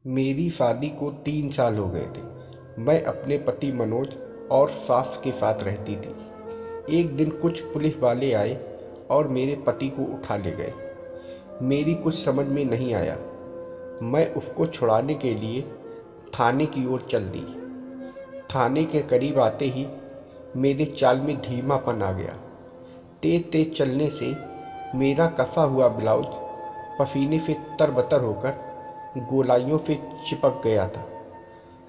मेरी शादी को 3 साल हो गए थे। मैं अपने पति मनोज और सास के साथ रहती थी। एक दिन कुछ पुलिस वाले आए और मेरे पति को उठा ले गए। मेरी कुछ समझ में नहीं आया। मैं उसको छुड़ाने के लिए थाने की ओर चल दी। थाने के करीब आते ही मेरे चाल में धीमापन आ गया। तेज तेज चलने से मेरा कसा हुआ ब्लाउज पसीने से तरबतर होकर गोलाइयों से चिपक गया था।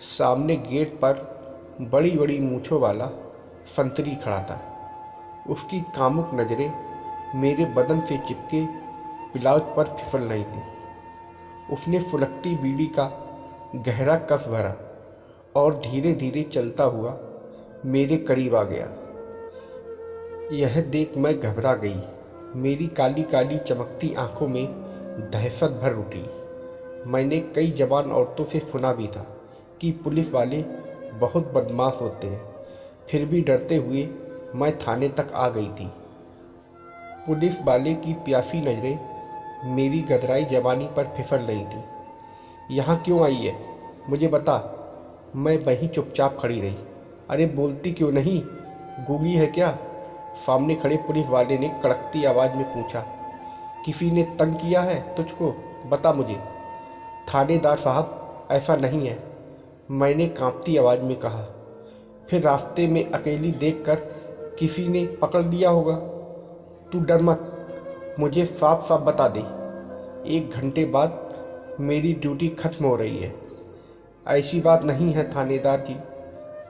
सामने गेट पर बड़ी बड़ी मूंछों वाला संतरी खड़ा था। उसकी कामुक नज़रें मेरे बदन से चिपके ब्लाउज पर फिसल रही थी। उसने फुलकती बीड़ी का गहरा कफ भरा और धीरे धीरे चलता हुआ मेरे करीब आ गया। यह देख मैं घबरा गई। मेरी काली काली चमकती आंखों में दहशत भर उठी। मैंने कई जवान औरतों से सुना भी था कि पुलिस वाले बहुत बदमाश होते हैं, फिर भी डरते हुए मैं थाने तक आ गई थी। पुलिस वाले की प्यासी नज़रें मेरी गदराई जवानी पर फिसल रही थी। यहाँ क्यों आई है, मुझे बता। मैं वहीं चुपचाप खड़ी रही। अरे बोलती क्यों नहीं, गूंगी है क्या? सामने खड़े पुलिस वाले ने कड़कती आवाज़ में पूछा। किसी ने तंग किया है तुझको, बता मुझे। थानेदार साहब, ऐसा नहीं है, मैंने कांपती आवाज़ में कहा। फिर रास्ते में अकेली देखकर किसी ने पकड़ लिया होगा। तू डर मत, मुझे साफ साफ बता दे। 1 घंटे बाद मेरी ड्यूटी खत्म हो रही है। ऐसी बात नहीं है थानेदार जी,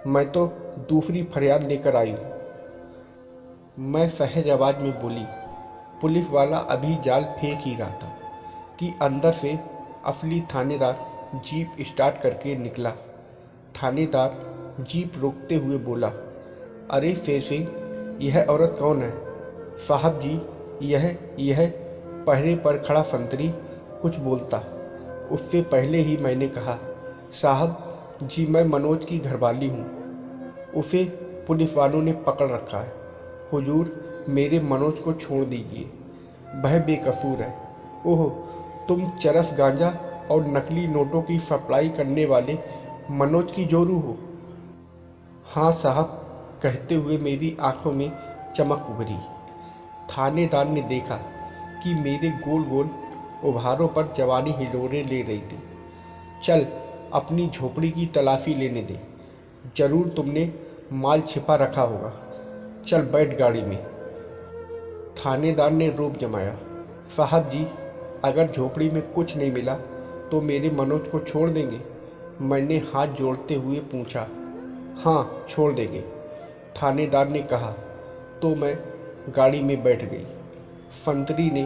मैं तो दूसरी फरियाद लेकर आई हूँ। मैं सहज आवाज़ में बोली। पुलिस वाला अभी जाल फेंक ही रहा था कि अंदर से असली थानेदार जीप स्टार्ट करके निकला। थानेदार जीप रोकते हुए बोला, अरे शेर सिंह, यह औरत कौन है? साहब जी, यह पहरे पर खड़ा संतरी कुछ बोलता। उससे पहले ही मैंने कहा, साहब जी, मैं मनोज की घरवाली हूँ। उसे पुलिस वालों ने पकड़ रखा है। हुजूर, मेरे मनोज को छोड़ दीजिए, वह बेकसूर है। ओह, तुम चरस गांजा और नकली नोटों की सप्लाई करने वाले मनोज की जोरू हो? हाँ साहब, कहते हुए मेरी आंखों में चमक उभरी। थानेदार ने देखा कि मेरे गोल गोल उभारों पर जवानी हिलोरे ले रही थी। चल, अपनी झोपड़ी की तलाशी लेने दे, जरूर तुमने माल छिपा रखा होगा। चल बैठ गाड़ी में। थानेदार ने रोब जमाया। साहब जी, अगर झोपड़ी में कुछ नहीं मिला तो मेरे मनोज को छोड़ देंगे? मैंने हाथ जोड़ते हुए पूछा। हाँ, छोड़ देंगे, थानेदार ने कहा। तो मैं गाड़ी में बैठ गई। संतरी ने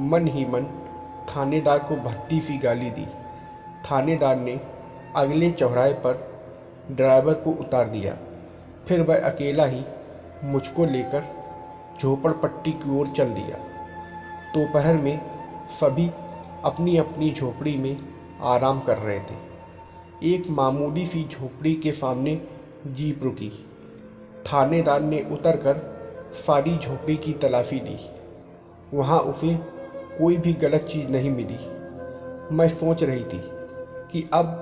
मन ही मन थानेदार को भद्दी सी गाली दी। थानेदार ने अगले चौराहे पर ड्राइवर को उतार दिया। फिर वह अकेला ही मुझको लेकर झोपड़पट्टी की ओर चल दिया। दोपहर में सभी अपनी अपनी झोपड़ी में आराम कर रहे थे। एक मामूली सी झोपड़ी के सामने जीप रुकी। थानेदार ने उतरकर सारी झोपड़ी की तलाशी ली। वहाँ उसे कोई भी गलत चीज़ नहीं मिली। मैं सोच रही थी कि अब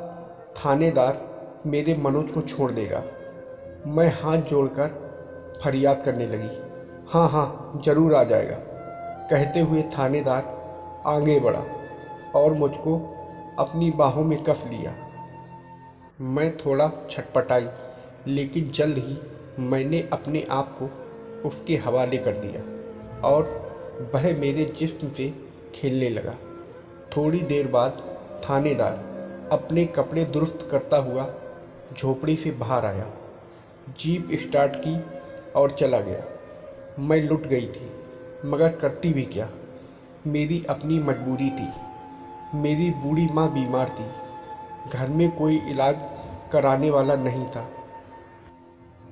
थानेदार मेरे मनोज को छोड़ देगा। मैं हाथ जोड़कर फरियाद करने लगी। हाँ हाँ, ज़रूर आ जाएगा, कहते हुए थानेदार आगे बढ़ा और मुझको अपनी बाहों में कस लिया। मैं थोड़ा छटपटाई, लेकिन जल्द ही मैंने अपने आप को उसके हवाले कर दिया और वह मेरे जिस्म से खेलने लगा। थोड़ी देर बाद थानेदार अपने कपड़े दुरुस्त करता हुआ झोपड़ी से बाहर आया, जीप स्टार्ट की और चला गया। मैं लुट गई थी, मगर करती भी क्या। मेरी अपनी मजबूरी थी। मेरी बूढ़ी माँ बीमार थी, घर में कोई इलाज कराने वाला नहीं था।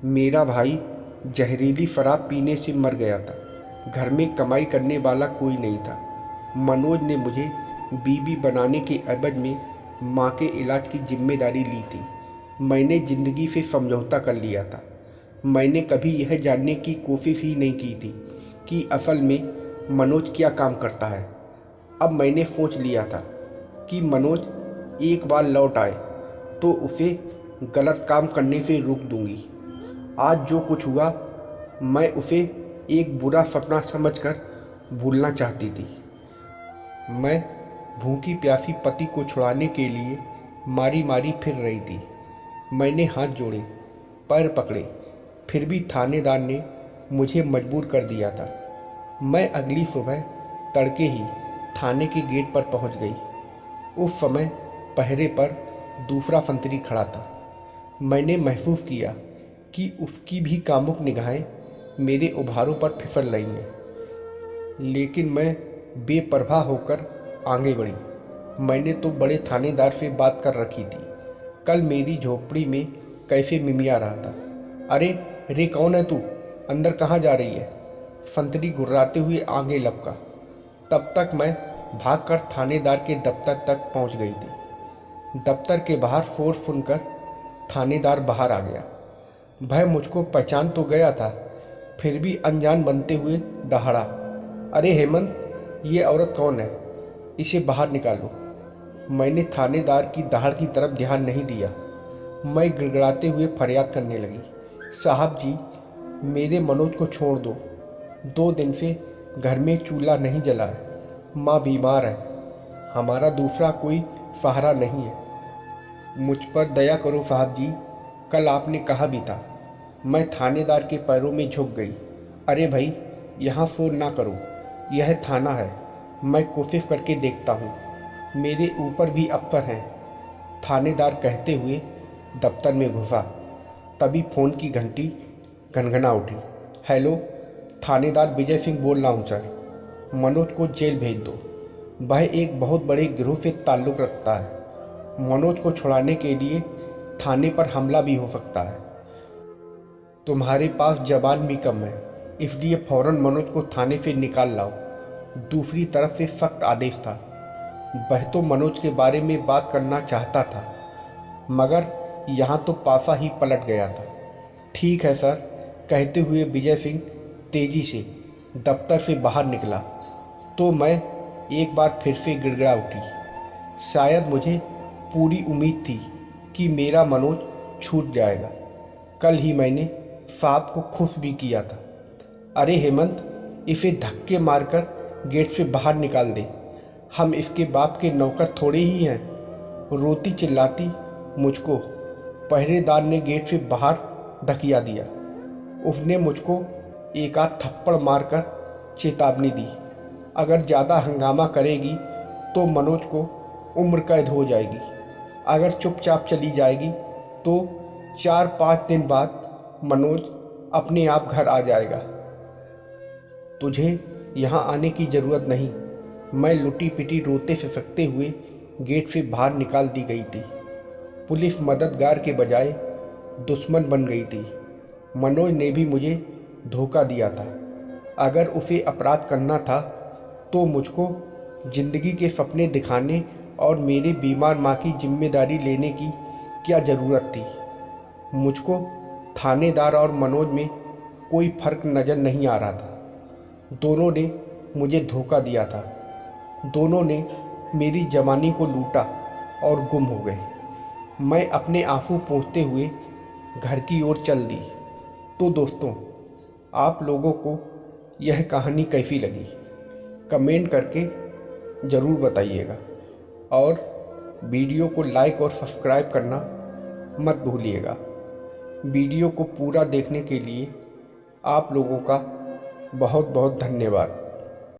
मेरा भाई जहरीली शराब पीने से मर गया था। घर में कमाई करने वाला कोई नहीं था। मनोज ने मुझे बीवी बनाने के एवज में माँ के इलाज की जिम्मेदारी ली थी। मैंने ज़िंदगी से समझौता कर लिया था। मैंने कभी यह जानने की कोशिश ही नहीं की थी कि असल में मनोज क्या काम करता है। अब मैंने सोच लिया था कि मनोज एक बार लौट आए तो उसे गलत काम करने से रोक दूंगी। आज जो कुछ हुआ मैं उसे एक बुरा सपना समझकर भूलना चाहती थी। मैं भूखी प्यासी पति को छुड़ाने के लिए मारी मारी फिर रही थी। मैंने हाथ जोड़े, पैर पकड़े, फिर भी थानेदार ने मुझे मजबूर कर दिया था। मैं अगली सुबह तड़के ही थाने के गेट पर पहुंच गई। उस समय पहरे पर दूसरा संतरी खड़ा था। मैंने महसूस किया कि उसकी भी कामुक निगाहें मेरे उभारों पर फिसल रही हैं, लेकिन मैं बेपरवाह होकर आगे बढ़ी। मैंने तो बड़े थानेदार से बात कर रखी थी। कल मेरी झोपड़ी में कैसे मिमिया रहा था। अरे रे, कौन है तू? अंदर कहाँ जा रही है? संतरी गुर्राते हुए आगे लपका। तब तक मैं भागकर थानेदार के दफ्तर तक पहुंच गई थी। दफ्तर के बाहर शोर सुनकर थानेदार बाहर आ गया। वह मुझको पहचान तो गया था, फिर भी अनजान बनते हुए दहाड़ा, अरे हेमंत, ये औरत कौन है? इसे बाहर निकालो। मैंने थानेदार की दहाड़ की तरफ ध्यान नहीं दिया। मैं गिड़गिड़ाते हुए फरियाद करने लगी, साहब जी, मेरे मनोज को छोड़ दो। 2 दिन से घर में चूल्हा नहीं जला है, माँ बीमार है, हमारा दूसरा कोई सहारा नहीं है। मुझ पर दया करो साहब जी, कल आपने कहा भी था। मैं थानेदार के पैरों में झुक गई। अरे भाई, यहाँ फ़ोन ना करो, यह थाना है। मैं कोशिश करके देखता हूँ, मेरे ऊपर भी अफसर हैं, थानेदार कहते हुए दफ्तर में घुसा। तभी फ़ोन की घंटी घनघना उठी। हेलो, थानेदार विजय सिंह बोल रहा हूँ सर। मनोज को जेल भेज दो। वह एक बहुत बड़े गिरोह से ताल्लुक़ रखता है। मनोज को छुड़ाने के लिए थाने पर हमला भी हो सकता है। तुम्हारे पास जबान भी कम है, इसलिए फ़ौरन मनोज को थाने से निकाल लाओ। दूसरी तरफ से सख्त आदेश था। वह तो मनोज के बारे में बात करना चाहता था, मगर यहाँ तो पासा ही पलट गया था। ठीक है सर, कहते हुए विजय सिंह तेजी से दफ्तर से बाहर निकला तो मैं एक बार फिर से गिड़गिड़ा उठी। शायद मुझे पूरी उम्मीद थी कि मेरा मनोज छूट जाएगा। कल ही मैंने साहब को खुश भी किया था। अरे हेमंत, इसे धक्के मारकर गेट से बाहर निकाल दे, हम इसके बाप के नौकर थोड़े ही हैं। रोती चिल्लाती मुझको पहरेदार ने गेट से बाहर धकिया दिया। उसने मुझको एक आध थप्पड़ मारकर चेतावनी दी, अगर ज़्यादा हंगामा करेगी तो मनोज को उम्र कैद हो जाएगी। अगर चुपचाप चली जाएगी तो 4-5 दिन बाद मनोज अपने आप घर आ जाएगा। तुझे यहाँ आने की ज़रूरत नहीं। मैं लुटी पिटी रोते सिसकते हुए गेट से बाहर निकाल दी गई थी। पुलिस मददगार के बजाय दुश्मन बन गई थी। मनोज ने भी मुझे धोखा दिया था। अगर उसे अपराध करना था तो मुझको ज़िंदगी के सपने दिखाने और मेरे बीमार माँ की जिम्मेदारी लेने की क्या ज़रूरत थी। मुझको थानेदार और मनोज में कोई फ़र्क नज़र नहीं आ रहा था। दोनों ने मुझे धोखा दिया था। दोनों ने मेरी जवानी को लूटा और गुम हो गए। मैं अपने आंसू पोंछते हुए घर की ओर चल दी। तो दोस्तों, आप लोगों को यह कहानी कैसी लगी कमेंट करके ज़रूर बताइएगा, और वीडियो को लाइक और सब्सक्राइब करना मत भूलिएगा। वीडियो को पूरा देखने के लिए आप लोगों का बहुत बहुत धन्यवाद।